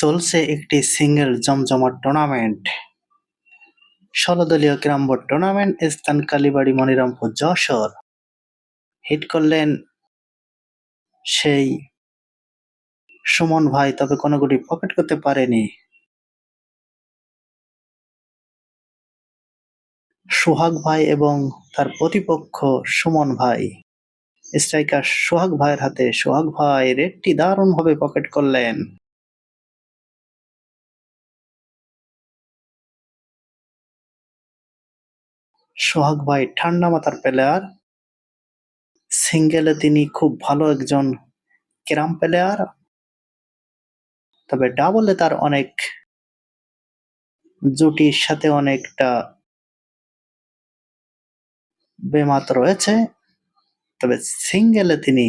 চলছে একটি সিঙ্গেল জমজমাট টুর্নামেন্ট। ১৬ দলীয় ক্যারাম বোর্ড টুর্নামেন্ট, স্থান কালীবাড়ি, মনিরামপুর, যশোর। হিট করলেন সেই সুমন ভাই, তবে কোনো গুটি পকেট করতে পারেনি। সোহাগ ভাই এবং তার প্রতিপক্ষ সুমন ভাই। স্ট্রাইকার সোহাগ ভাইয়ের হাতে। সোহাগ ভাই রেডটি দারুণভাবে পকেট করলেন। সোহাগ ভাই ঠান্ডা মাথার প্লেয়ার। সিঙ্গেলে তিনি খুব ভালো একজন ক্যারাম প্লেয়ার, তবে ডাবলে তার অনেক জুটির সাথে অনেকটা বেমাত রয়েছে, তবে সিঙ্গেলে তিনি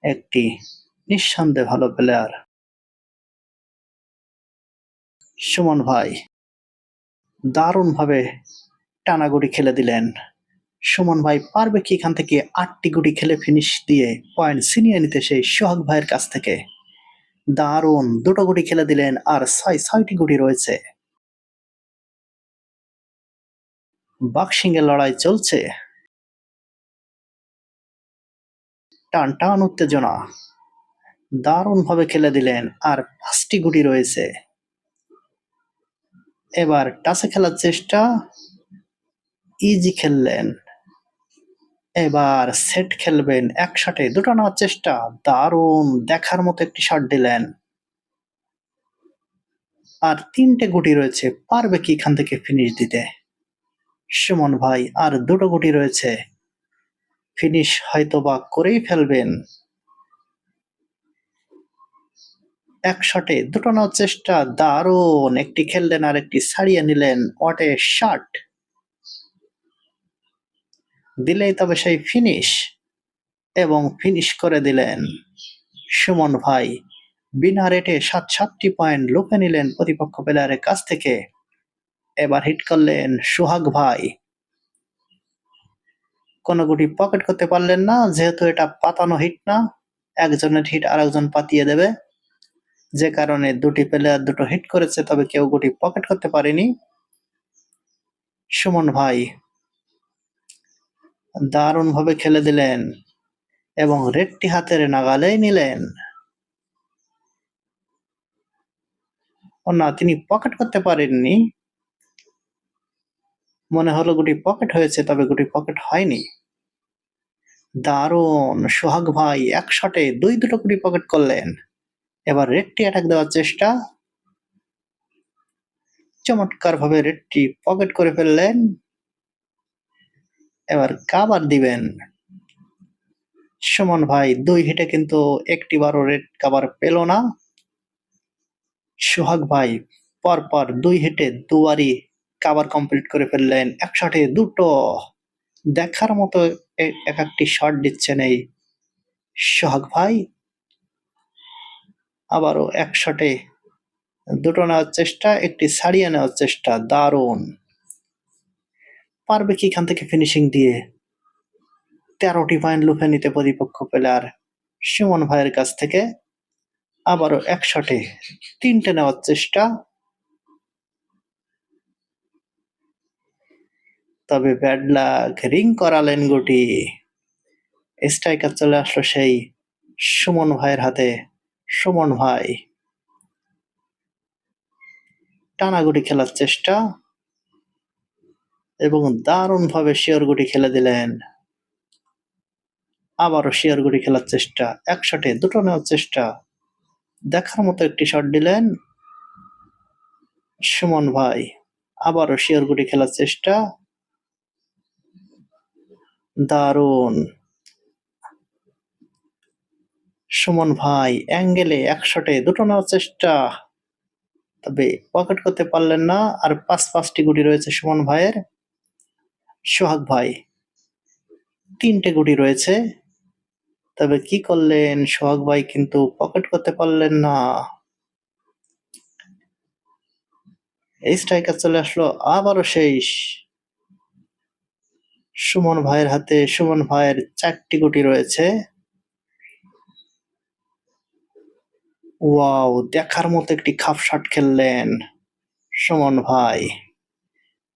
একটি নিঃসন্দেহে ভালো প্লেয়ার। সুমন ভাই দারুণভাবে টানা গুটি খেলে দিলেন। সুমন ভাই পারবে কি এখান থেকে ৮টি গুটি খেলে ফিনিশ দিয়ে পয়েন্ট ছিনিয়ে নিতে সেই সোহাগ ভাইয়ের কাছ থেকে? দারুণ দুটো গুটি খেলে দিলেন, আর ৬টি গুটি রয়েছে। বক্সিংয়ের লড়াই চলছে, টান টান উত্তেজনা। দারুণভাবে খেলে দিলেন, আর ৫টি গুটি রয়েছে। এবার টাচে খেলার চেষ্টা, ইজি খেললেন। এবার সেট খেলবেন, এক শটে দুটো নেওয়ার চেষ্টা। দারুণ দেখার মতো একটি শট দিলেন, আর ৩টে গুটি রয়েছে। পারবে কি এখান থেকে ফিনিশ দিতে সুমন ভাই? আর দুটো গুটি রয়েছে, ফিনিশ হয়তো বা করেই ফেলবেন। এক শটে দুটো নেওয়ার চেষ্টা, দারুণ একটি খেললেন আর একটি ছাড়িয়ে নিলেন। হোয়াট এ শট দিলেই তবে সেই ফিনিশ, এবং ফিনিশ করে দিলেন সুমন ভাই। বিনা রেটে ৭টি পয়েন্ট লুপে নিলেন প্রতিপক্ষ প্লেয়ারের কাছ থেকে। এবার হিট করলেন সোহাগ ভাই, কোনো গুটি পকেট করতে পারলেন না, যেহেতু এটা পাতানো হিট না। একজনের হিট আর একজন পাতিয়ে দেবে, যে কারণে দুটি প্লেয়ার দুটো হিট করেছে, তবে কেউ গুটি পকেট করতে পারেনি। সুমন ভাই দারুণভাবে খেলে দিলেন এবং রেডটি হাতের নাগালেই নিলেন। ও না, তিনি পকেট করতে পারেননি। মনে হলো গুটি পকেট হয়েছে, তবে গুটি পকেট হয়নি। দারুণ সোহাগ ভাই এক শটে দুটো গুটি পকেট করলেন। এবার রেডটি অ্যাটাক দেওয়ার চেষ্টা, চমৎকার ভাবে রেডটি পকেট করে ফেললেন। এবার কাবার দিবেন সুমন ভাই। ২ হিটে কিন্তু একটিবারও রেড কাবার পেল না। সোহাগ ভাই পরপর ২ হিটে দুবারই কাবার কমপ্লিট করে ফেললেন। এক শটে দুটো। দেখার মতো এক একটি শট দিচ্ছেন এই সোহাগ ভাই। আবারও এক শটে দুটো নেওয়ার চেষ্টা, একটি ছাড়িয়ে নেওয়ার চেষ্টা। দারুণ। পারবে কি এখান থেকে ফিনিশিং দিয়ে ১৩টি পয়েন্ট লুফে নিতে প্রতিপক্ষ প্লেয়ার সুমন ভাইয়ের কাছ থেকে? আবারও এক শটে ৩টে নেওয়ার চেষ্টা, তবে ব্যাড লাক, রিং করালেন গুটি। স্ট্রাইকার চলে আসলো সেই সুমন ভাইয়ের হাতে। সুমন ভাই টানা গুটি খেলার চেষ্টা, এবং দারুণভাবে শিওর গুটি খেলে দিলেন। আবারও শিওর গুটি খেলার চেষ্টা, এক শটে দুটো নেওয়ার চেষ্টা। দেখার মতো একটি শট দিলেন সুমন ভাই। আবারও শিওর গুটি খেলার চেষ্টা, দারুণ। সুমন ভাই অ্যাঙ্গেলে এক শটে দুটো নেওয়ার চেষ্টা, তবে পকেট করতে পারলেন না। আর ৫টি গুটি রয়েছে সুমন ভাইয়ের। সোহাগ ভাই ৩টে গুটি রয়েছে, তবে কি করলেন সোহাগ ভাই? কিন্তু পকেট করতে পারলেন না। এই স্ট্রাইকার চলে আসলো আবারও সেই সুমন ভাইয়ের হাতে। সুমন ভাইয়ের ৪টি গুটি রয়েছে। ওয়াও! দেখার মতো একটি খাপ শট খেললেন সুমন ভাই।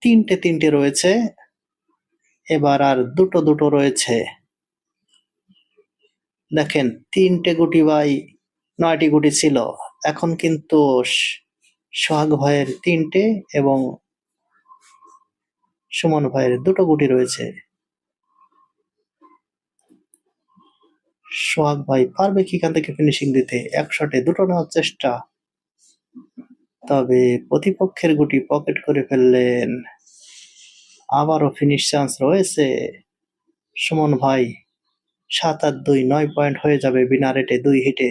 ৩টে রয়েছে। এবার আর দুটো রয়েছে। দেখেন ৩টে গুটি ভাই ৯টি গুটি ছিল। এখন কিন্তু সোহাগ ভাইয়ের ৩টে এবং সুমন ভাইয়ের ২টো গুটি রয়েছে। সোহাগ ভাই পারবে কি এখান থেকে ফিনিশিং দিতে? ১ শটে ২টো নেওয়ার চেষ্টা। তবে প্রতিপক্ষের গুটি পকেট করে ফেললেন। আবারও ফিনিশ চান্স রয়েছে। সুমন ভাই ৭ আর ২ ৯ পয়েন্ট হয়ে যাবে বিনা রেটে ২ হিটে।